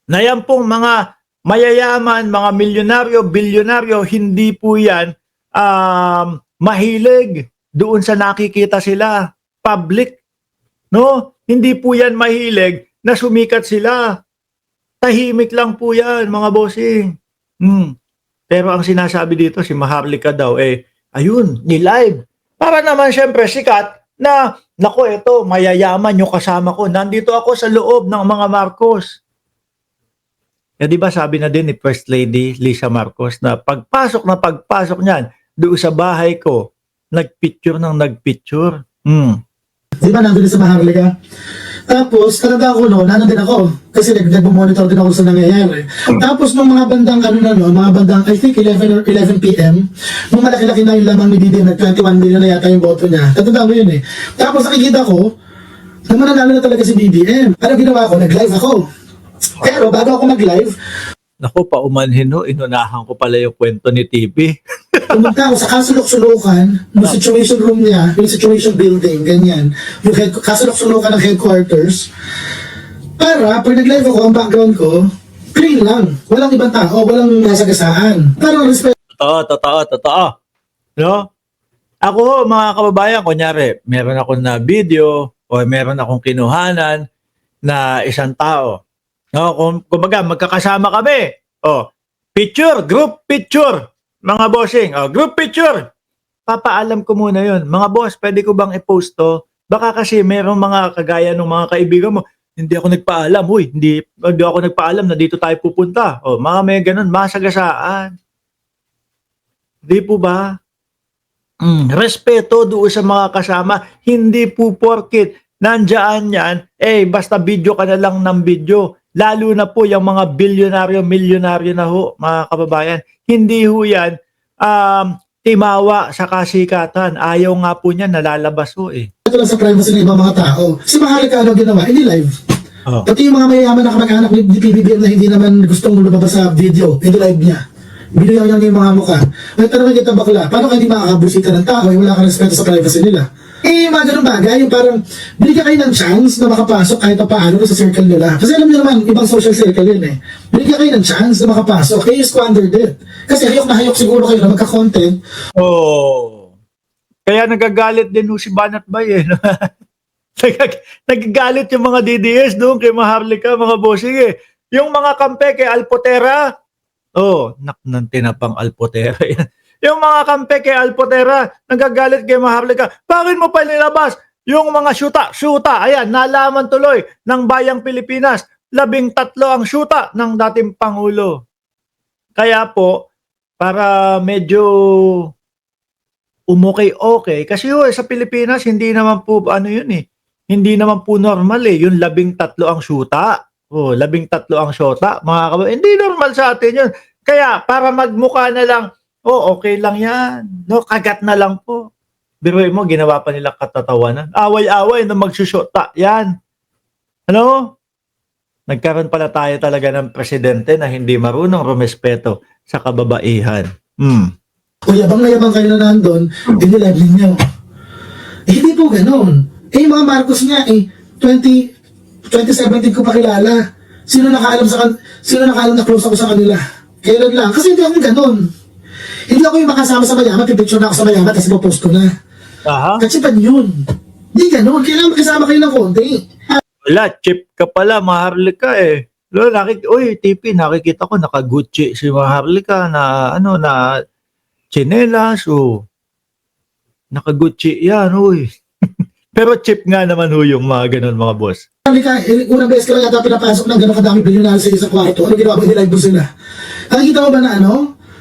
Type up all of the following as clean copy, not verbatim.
Na yan pong mga mayayaman, mga milyonaryo, bilyonaryo, hindi po yan mahilig doon sa nakikita sila, public, no? Hindi po yan mahilig na sumikat sila. Tahimik lang po yan, mga bossing. Pero ang sinasabi dito, si Maharlika daw, ayun, ni-live. Para naman syempre sikat na, nako, ito, mayayaman yung kasama ko. Nandito ako sa loob ng mga Marcos. Di ba sabi na din ni First Lady Lisa Marcos na pagpasok niyan doon sa bahay ko, nagpicture ng nagpicture. Di ba nandun sa Maharlika? Tapos, talaga ako noon, din ako. Kasi nag-monitor din ako sa nangyayari. Tapos, nung mga bandang, mga bandang, I think 11 or 11 p.m., nung malaki-laki na yung lamang ni BBM, nag-21 million na yata yung boto niya. Tatanda mo yun eh. Tapos, nakikita ko, na mananalo na talaga si BBM. Ano ginawa ko? Nag-live ako. Pero, bago ako mag-live, Naku, paumanhin ho, inunahan ko pala yung kwento ni TV. pumunta ako sa kasulok-sulukan ng situation room niya, yung situation building, ganyan. Yung kasulok-sulukan ng headquarters. Para, pag nag-live ako, ang background ko, clean lang. Walang ibang tao, walang nasagasaan. Parang respect. Totoo. No? Ako ho, mga kababayan, kunyari, meron akong na video o meron akong kinuhanan na isang tao. No, kumbaga magkakasama kami. Picture, group picture. Mga bossing, group picture. Papaalam ko muna 'yon. Mga boss, pwede ko bang i-post 'to? Baka kasi merong mga kagaya ng mga kaibigan mo, hindi ako nagpaalam. Huy, hindi ako nagpaalam na dito tayo pupunta. Mga may ganun, masagasaan. Di po ba? Respeto doon sa mga kasama. Hindi po porkit nandiyan yan, basta video ka na lang ng video. Lalo na po yung mga bilyonaryo, milyonaryo na ho, mga kababayan. Hindi ho yan timawa sa kasikatan. Ayaw nga po niya, nalalabas ho eh. Ito lang sa privacy ng ibang mga tao. Si Maharlika, ano ginawa? Ini-live. Pati yung mga mayayaman na kamag-anak ni PBBM na hindi naman gustong lumabas sa video, ini-live niya. Binigyan niya yung mga mukha. Ay, tanongin kita bakla, paano ka hindi makakabusita ng tao? Wala kang respeto sa privacy nila. Mga ganun bagay, yung parang binigyan kayo ng chance na makapasok kahit pa paano sa circle nila. Kasi alam niyo naman, ibang social circle yun eh. Binigyan kayo ng chance na makapasok, kayo squandered it. Kasi hayok na hayok siguro kayo na magka-content. Kaya nagagalit din si Banat Bay eh. Nagagalit yung mga DDS doon kay Maharlika, mga bossing eh. Yung mga kampe kay Alpotera, ng tinapang Alpotera yan. Yung mga kampe kay Alpotera, nagagalit kay Maharlika. Bakit mo pa nilabas yung mga syuta? Ayan, nalaman tuloy ng Bayang Pilipinas. 13 ang syuta ng dating Pangulo. Kaya po, para medyo umukay-okay, kasi sa Pilipinas, hindi naman po, hindi naman po normal yung 13 ang syuta. 13 ang syota, mga kababayan. Hindi normal sa atin yun. Kaya, para magmukha na lang, okay lang yan. No, kagat na lang po. Biruin mo, ginawa pa nila katatawanan. Away-away na magsusyota. Yan. Nagkaroon pala tayo talaga ng presidente na hindi marunong rumespeto sa kababaihan. O yabang na yabang kayo na nandun, dinilive ninyo. Hindi po ganun. Yung mga Marcos nga, 2017 ko pa kilala. Sino nakaalam na close ako sa kanila? Kailan lang? Kasi hindi ako ganun. Hindi ako yung makasama sa mayaman, pipicture na ako sa mayaman, kasi post ko na. Kasi pa yun. Hindi ganun. Kailangan makasama kayo ng konti. Wala, chip ka pala, Maharlika eh. TP, nakikita ko, naka-Gucci si Maharlika na, na chinelas, naka-Gucci yan, Pero chip nga naman yung mga ganun, mga boss. Unang beses ka lang yata pinapasok ng gano'ng kadami bilyonaryo sa isang kwarto. Ano ginawa ba nila po sila? Nakikita mo ba na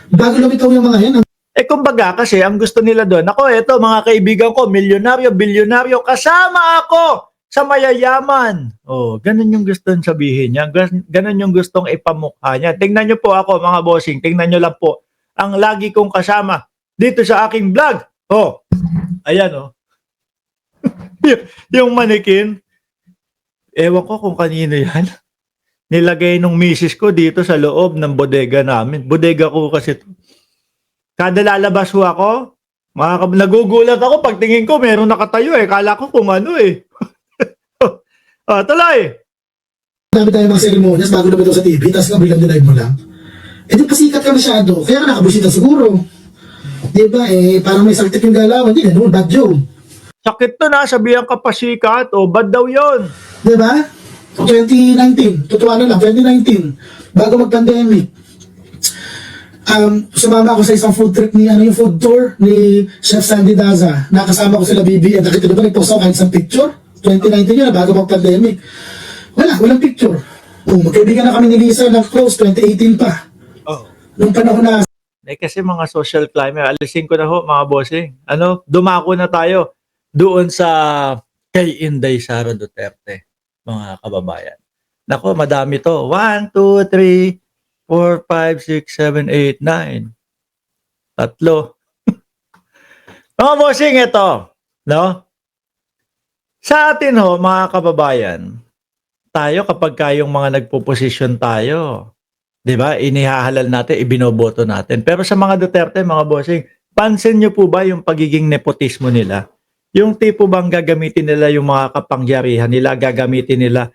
bago lumitaw yung mga yan? Kumbaga kasi ang gusto nila doon, eto mga kaibigan ko, milyonaryo, bilyonaryo, kasama ako sa mayayaman. Ganun yung gustong sabihin niya. Ganun yung gustong ipamukha niya. Tingnan niyo po ako, mga bossing. Tingnan niyo lang po ang lagi kong kasama dito sa aking vlog. Ayan yung manikin. Ewan ko kung kanino yan. Nilagay nung misis ko dito sa loob ng bodega namin. Bodega ko kasi ito. Kada lalabas ko ako, nagugulat ako pagtingin ko, meron nakatayo Kala ko kung ano Tuloy! dami tayong mga ceremonies bago lumitaw sa TV, tapos nga biglang dinive mo lang. Eh di pasikat ka masyado, kaya ka nakabusita siguro. Di ba, parang may sakit yung galawan, di ganun, bad joke. Sakit to na, sabihan ka pa sikat, o bad daw yun. Di ba? 2019, totoo na lang, 2019, bago mag-pandemic. Sumama ako sa isang food trip ni, yung food tour ni Chef Sandy Daza. Nakasama ko sila BBM. Nakita ba, nagpost ako kahit isang picture? 2019 yun, bago mag-pandemic. Walang picture. Magkaibigan na kami ni Lisa ng close, 2018 pa. Oh. Nung panahon na Kasi mga social climber, alisin ko na ho mga bossing. Dumako na tayo doon sa kay Inday Sara Duterte, mga kababayan. Nako, madami to. 1, 2, 3, 4, 5, 6, 7, 8, 9. Tatlo. Mga bossing, ito. No? Sa atin ho, mga kababayan, tayo kapag kayong mga nagpo-position tayo, 'di ba? Inihahalal natin, ibinoboto natin. Pero sa mga Duterte, mga bossing, pansin niyo po ba yung pagiging nepotismo nila? Yung tipo bang gagamitin nila yung mga kapangyarihan nila, gagamitin nila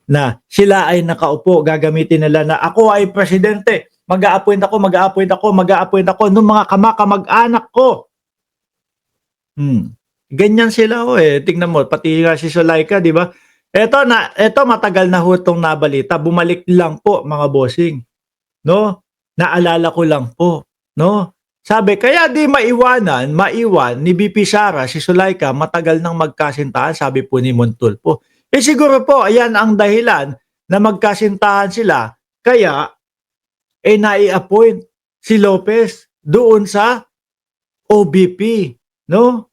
na sila ay nakaupo, gagamitin nila na ako ay presidente, mag-a-appoint ako ng mga kamag-anak ko. Ganyan sila tingnan mo, pati nga si Sulaika, 'di ba? Eto matagal na ho itong nabalita. Bumalik lang po, mga bossing. No? Naalala ko lang po, no? Sabi, kaya di maiwan ni BP Sara, si Sulaika, matagal nang magkasintahan, sabi po ni Montulfo. Siguro po, ayan ang dahilan na magkasintahan sila, kaya, nai-appoint si Lopez doon sa OBP, no?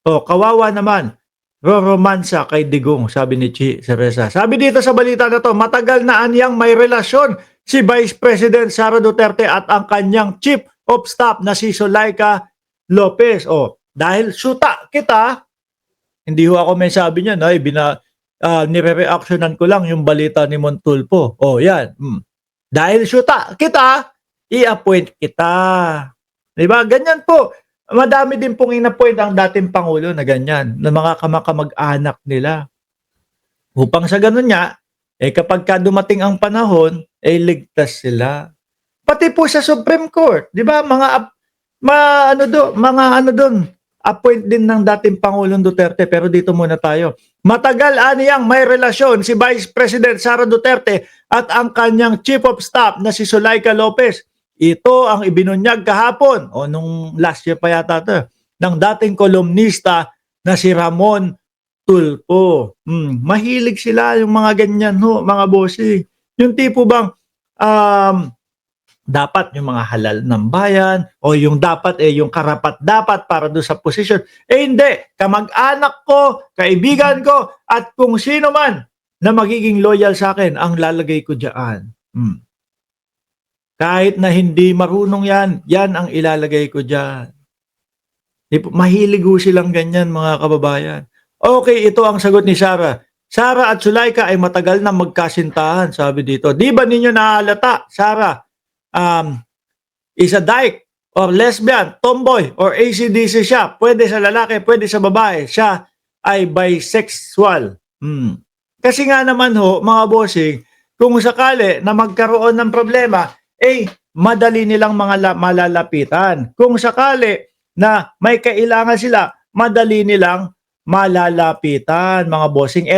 Kawawa naman, roromansa kay Digong, sabi ni Chi Cereza. Sabi dito sa balita na to, matagal na anyang may relasyon si Vice President Sara Duterte at ang kanyang Chief of Staff na si Sulaika Lopez. Dahil syuta kita, hindi ho ako may sabi niyan, nire-reactionan ko lang yung balita ni Montulfo. Yan. Dahil syuta kita, i-appoint kita. Diba? Ganyan po. Madami din pong in-appoint ang dating Pangulo na ganyan, na mga kamag-anak nila. Upang sa ganun nga, kapag dumating ang panahon, ligtas sila. Pati po sa Supreme Court, 'di ba? Mga ano doon, appoint din ng dating Pangulong Duterte, pero dito muna tayo. Matagal aniyang may relasyon si Vice President Sara Duterte at ang kanyang Chief of Staff na si Sulaika Lopez. Ito ang ibinunyag kahapon nung last year pa yata to, ng dating kolumnista na si Ramon Tulfo. Mahilig sila yung mga ganyan mga bossy. Yung tipo bang dapat yung mga halal ng bayan o yung dapat yung karapat dapat para doon sa posisyon. Hindi, kamag-anak ko, kaibigan ko at kung sino man na magiging loyal sa akin ang lalagay ko diyan. Kahit na hindi marunong yan ang ilalagay ko diyan. Mahilig ho silang ganyan, mga kababayan. Okay, ito ang sagot ni Sara. Sara at Sulaika ay matagal na magkasintahan, sabi dito. Di ba ninyo nahalata, Sara, is a dyke or lesbian, tomboy or AC/DC siya? Pwede sa lalaki, pwede sa babae. Siya ay bisexual. Kasi nga naman mga bossing, kung sakali na magkaroon ng problema, madali nilang malalapitan. Kung sakali na may kailangan sila, madali nilang malalapitan, mga bossing.